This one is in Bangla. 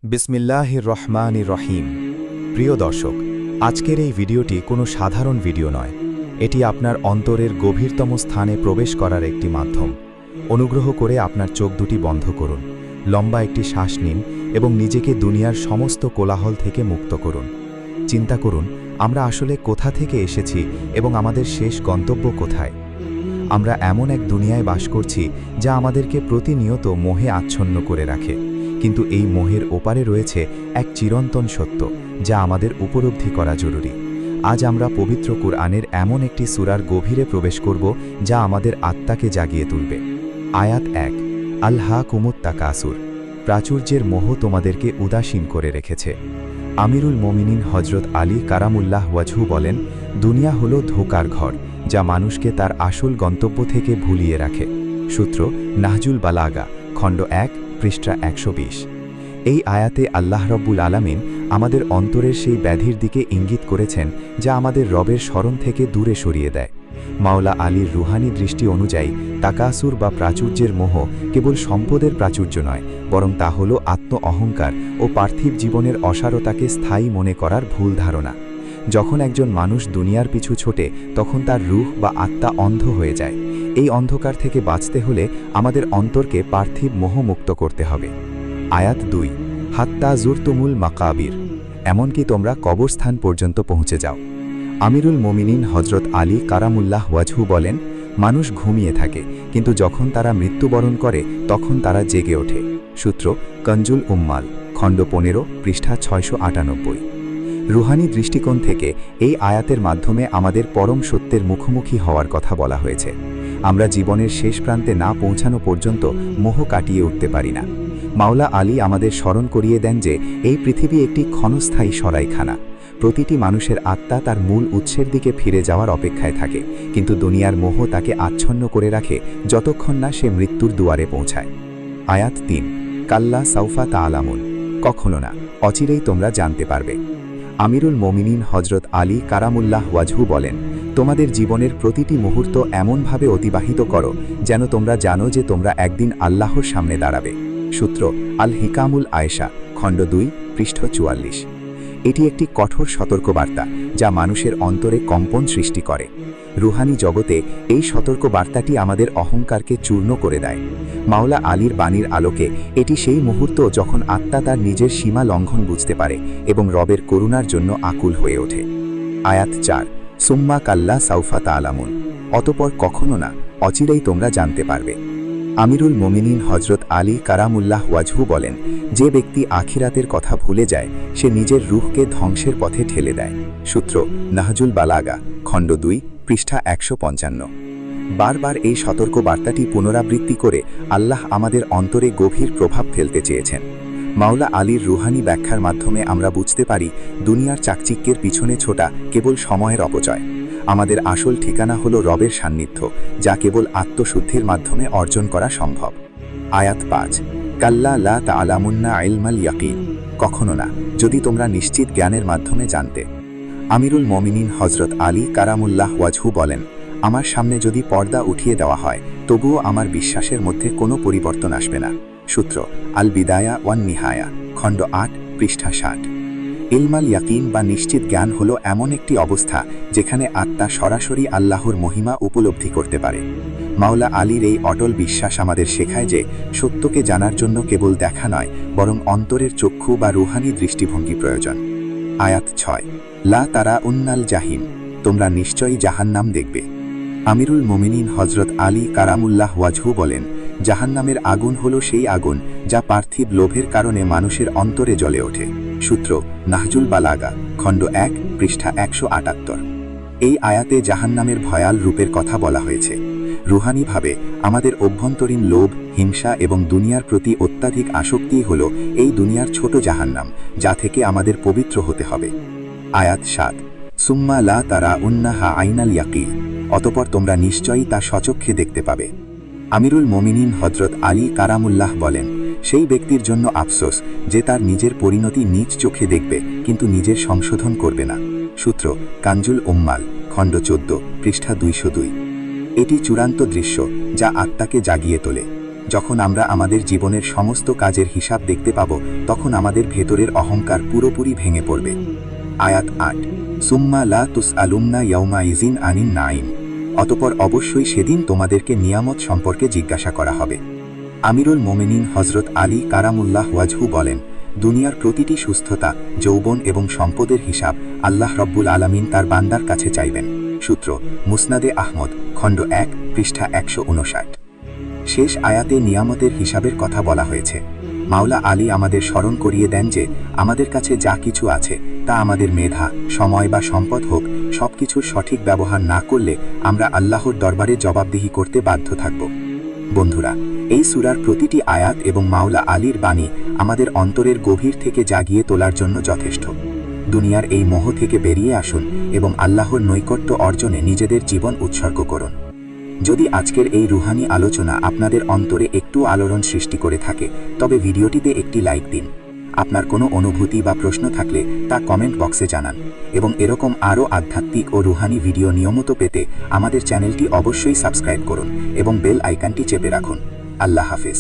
বিসমিল্লাহির রহমানির রহিম। প্রিয় দর্শক, আজকের এই ভিডিওটি কোনো সাধারণ ভিডিও নয়। এটি আপনার অন্তরের গভীরতম স্থানে প্রবেশ করার একটি মাধ্যম। অনুগ্রহ করে আপনার চোখ দুটি বন্ধ করুন, লম্বা একটি শ্বাস নিন এবং নিজেকে দুনিয়ার সমস্ত কোলাহল থেকে মুক্ত করুন। চিন্তা করুন, আমরা আসলে কোথা থেকে এসেছি এবং আমাদের শেষ গন্তব্য কোথায়। আমরা এমন এক দুনিয়ায় বাস করছি যা আমাদেরকে প্রতিনিয়ত মোহে আচ্ছন্ন করে রাখে, কিন্তু এই মোহের ওপারে রয়েছে এক চিরন্তন সত্য যা আমাদের উপলব্ধি করা জরুরি। আজ আমরা পবিত্র কুরআনের এমন একটি সূরার গভীরে প্রবেশ করব যা আমাদের আত্মাকে জাগিয়ে তুলবে। আয়াত ১, আল্হাকুমুত তাকাসুর, প্রাচুর্যের মোহ তোমাদেরকে উদাসীন করে রেখেছে। আমিরুল মোমিনিন হজরত আলী কারামুল্লাহ ওয়াজহু বলেন, দুনিয়া হল ধোঁকার ঘর যা মানুষকে তার আসল গন্তব্য থেকে ভুলিয়ে রাখে। সূত্র নাহজুল বালাগা, খণ্ড ১, পৃষ্ঠা ১২০। এই আয়াতে আল্লাহ রব্বুল আলামিন আমাদের অন্তরের সেই ব্যাধির দিকে ইঙ্গিত করেছেন যা আমাদের রবের স্মরণ থেকে দূরে সরিয়ে দেয়। মাওলা আলীর রুহানি দৃষ্টি অনুযায়ী তাকাসুর বা প্রাচুর্যের মোহ কেবল সম্পদের প্রাচুর্য নয়, বরং তা হল আত্ম অহংকার ও পার্থিব জীবনের অসারতাকে স্থায়ী মনে করার ভুল ধারণা। যখন একজন মানুষ দুনিয়ার পিছু ছোটে, তখন তার রূহ বা আত্মা অন্ধ হয়ে যায়। এই অন্ধকার থেকে বাঁচতে হলে আমাদের অন্তরকে পার্থিব মোহমুক্ত করতে হবে। আয়াত ২, হাত্তা জুরতুমুল মাকাবির, এমনকি তোমরা কবরস্থান পর্যন্ত পৌঁছে যাও। আমিরুল মোমিনিন হজরত আলী কারামুল্লাহ ওয়াজহু বলেন, মানুষ ঘুমিয়ে থাকে, কিন্তু যখন তারা মৃত্যুবরণ করে তখন তারা জেগে ওঠে। সূত্র কঞ্জুল উম্মাল, খণ্ড ১৫, পৃষ্ঠা ৬৯৮। রুহানি দৃষ্টিকোণ থেকে এই আয়াতের মাধ্যমে আমাদের পরম সত্যের মুখোমুখি হওয়ার কথা বলা হয়েছে। আমরা জীবনের শেষ প্রান্তে না পৌঁছানো পর্যন্ত মোহ কাটিয়ে উঠতে পারি না। মাওলা আলী আমাদের স্মরণ করিয়ে দেন যে এই পৃথিবী একটি ক্ষণস্থায়ী সরাইখানা। প্রতিটি মানুষের আত্মা তার মূল উৎসের দিকে ফিরে যাওয়ার অপেক্ষায় থাকে, কিন্তু দুনিয়ার মোহ তাকে আচ্ছন্ন করে রাখে যতক্ষণ না সে মৃত্যুর দুয়ারে পৌঁছায়। আয়াত ৩, কাল্লা সাউফা তাআলামুন, কখনো না, অচিরেই তোমরা জানতে পারবে। আমিরুল মোমিনিন হজরত আলী কারামুল্লাহ ওয়াজহু বলেন, তোমাদের জীবনের প্রতিটি মুহূর্ত এমনভাবে অতিবাহিত করো যেন তোমরা জানো যে তোমরা একদিন আল্লাহর সামনে দাঁড়াবে। সূত্র আল হিকামুল আয়েশা, খণ্ড ২, পৃষ্ঠা ৪৪। এটি একটি কঠোর সতর্কবার্তা যা মানুষের অন্তরে কম্পন সৃষ্টি করে। রুহানি জগতে এই সতর্কবার্তাটি আমাদের অহংকারকে চূর্ণ করে দেয়। মাওলা আলীর বাণীর আলোকে এটি সেই মুহূর্ত যখন আত্মা তার নিজের সীমা লঙ্ঘন বুঝতে পারে এবং রবের করুণার জন্য আকুল হয়ে ওঠে। আয়াত ৪, সুম্মা কাল্লা সাউফা তাআলামুন, অতঃপর কখনো না, অচিরেই তোমরা জানতে পারবে। আমিরুল মোমিনিন হজরত আলী কারামুল্লাহ ওয়াজহু বলেন, যে ব্যক্তি আখিরাতের কথা ভুলে যায় সে নিজের রূহকে ধ্বংসের পথে ঠেলে দেয়। সূত্র নাহজুল বালাগা, খণ্ড ২, পৃষ্ঠা ১৫৫। বারবার এই সতর্ক বার্তাটি পুনরাবৃত্তি করে আল্লাহ আমাদের অন্তরে গভীর প্রভাব ফেলতে চেয়েছেন। মাওলা আলীর রুহানি ব্যাখ্যার মাধ্যমে আমরা বুঝতে পারি দুনিয়ার চাকচিক্যের পিছনে ছোটা কেবল সময়ের অপচয়। আমাদের আসল ঠিকানা হল রবের সান্নিধ্য, যা কেবল আত্মশুদ্ধির মাধ্যমে অর্জন করা সম্ভব। আয়াত ৫, কাল্লা লা তাআলামুন্না ইলমাল ইয়াকিন, কখনো না, যদি তোমরা নিশ্চিত জ্ঞানের মাধ্যমে জানতে। আমিরুল মোমিনিন হজরত আলী কারামুল্লাহ ওয়াজহু বলেন, আমার সামনে যদি পর্দা উঠিয়ে দেওয়া হয় তবুও আমার বিশ্বাসের মধ্যে কোনো পরিবর্তন আসবে না। সূত্র আল বিদায়া ওয়ান নিহায়া, খণ্ড ৮, পৃষ্ঠা ৬০। ইলমাল ইয়াকিন বা নিশ্চিত জ্ঞান হলো এমন একটি অবস্থা যেখানে আত্মা সরাসরি আল্লাহর মহিমা উপলব্ধি করতে পারে। মাওলা আলীর এই অটল বিশ্বাস আমাদের শেখায় যে সত্যকে জানার জন্য কেবল দেখা নয়, বরং অন্তরের চক্ষু বা রুহানি দৃষ্টিভঙ্গি প্রয়োজন। আয়াত ৬, লা তারা উন্নাল জাহিম, তোমরা নিশ্চয়ই জাহান্নাম দেখবে। আমিরুল মোমিনিন হজরত আলী কারামুল্লাহ ওয়াজহু বলেন, জাহান্নামের আগুন হলো সেই আগুন যা পার্থিব লোভের কারণে মানুষের অন্তরে জ্বলে ওঠে। সূত্র নাহজুল বালাগা, খণ্ড ১, পৃষ্ঠা ১৭৮। এই আয়াতে জাহান্নামের ভয়াল রূপের কথা বলা হয়েছে। রুহানিভাবে আমাদের অভ্যন্তরীণ লোভ, হিংসা এবং দুনিয়ার প্রতি অত্যাধিক আসক্তিই হল এই দুনিয়ার ছোট জাহান্নাম, যা থেকে আমাদের পবিত্র হতে হবে। আয়াত ৭, সুম্মা লা তারা উন্নাহা আইনাল ইয়াকিন, অতঃপর তোমরা নিশ্চয়ই তা স্বচক্ষে দেখতে পাবে। আমিরুল মোমিনিন হজরত আলী কারামুল্লাহ বলেন, সেই ব্যক্তির জন্য আফসোস যে তার নিজের পরিণতি নিজ চোখে দেখবে কিন্তু নিজের সংশোধন করবে না। সূত্র কাঞ্জুল উম্মাল, খণ্ড ১৪, পৃষ্ঠা ২০২। এটি চূড়ান্ত দৃশ্য যা আত্মাকে জাগিয়ে তোলে। যখন আমরা আমাদের জীবনের সমস্ত কাজের হিসাব দেখতে পাব তখন আমাদের ভেতরের অহংকার পুরোপুরি ভেঙে পড়বে। আয়াত ৮, সুম্মা লা তুসআলুন্না ইয়াউমাইযিন আনিন নাঈম। অতঃপর অবশ্যই সেদিন তোমাদেরকে নিয়ামত সম্পর্কে জিজ্ঞাসা করা হবে। আমিরুল মোমিনিন হযরত আলী কারামুল্লাহ ওয়াজহু বলেন, দুনিয়ার প্রতিটি সুস্থতা, যৌবন এবং সম্পদের হিসাব আল্লাহ রব্বুল আলামিন তার বান্দার কাছে চাইবেন। সূত্র মুসনাদে আহমদ, খণ্ড ১, পৃষ্ঠা ১৫৯। শেষ আয়াতে নিয়ামতের হিসাবের কথা বলা হয়েছে। মাওলা আলী আমাদের স্মরণ করিয়ে দেন যে আমাদের কাছে যা কিছু আছে তা আমাদের মেধা, সময় বা সম্পদ হোক, সবকিছুর সঠিক ব্যবহার না করলে আমরা আল্লাহর দরবারে জবাবদিহি করতে বাধ্য থাকব। বন্ধুরা, এই সূরার প্রতিটি আয়াত এবং মাওলা আলীর বাণী আমাদের অন্তরের গভীর থেকে জাগিয়ে তোলার জন্য যথেষ্ট। দুনিয়ার এই মোহ থেকে বেরিয়ে আসুন এবং আল্লাহর নৈকট্য অর্জনে নিজেদের জীবন উৎসর্গ করুন। যদি আজকের এই রুহানি আলোচনা আপনাদের অন্তরে একটু আলোড়ন সৃষ্টি করে থাকে তবে ভিডিওটিতে একটি লাইক দিন। আপনার কোনো অনুভূতি বা প্রশ্ন থাকলে তা কমেন্ট বক্সে জানান এবং এরকম আরও আধ্যাত্মিক ও রুহানি ভিডিও নিয়মিত পেতে আমাদের চ্যানেলটি অবশ্যই সাবস্ক্রাইব করুন এবং বেল আইকনটি চেপে রাখুন। আল্লাহ হাফেজ।